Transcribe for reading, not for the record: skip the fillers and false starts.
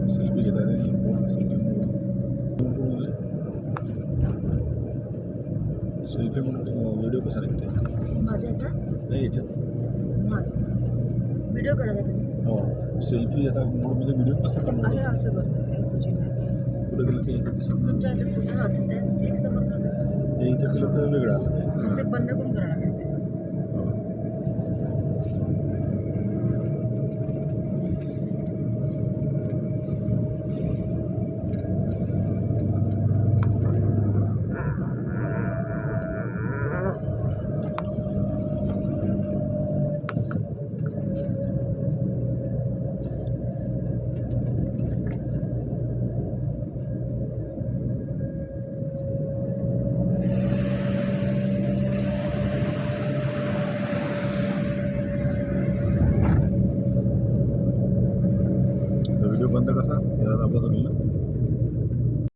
selfie घेता येते selfie म्हणून व्हिडिओ कसा निघते माझ्या ह्याच्यात नाही याच्यात व्हिडिओ काढत आहे तुम्ही हो सेल्फी आता मोडमध्ये व्हिडिओ कसा करणार आहे असं करतो असं चिन्ह पुढे गेलं की याच्यात दिसत तुमच्या ह्याच्यात कुठं राहते ते क्लिक समोर करतो ते इथं केलं तर वेगळं आलं ते बंद करून करावं लागेल ते व्हिडिओ बंद कसा याला दाबलं करेल ना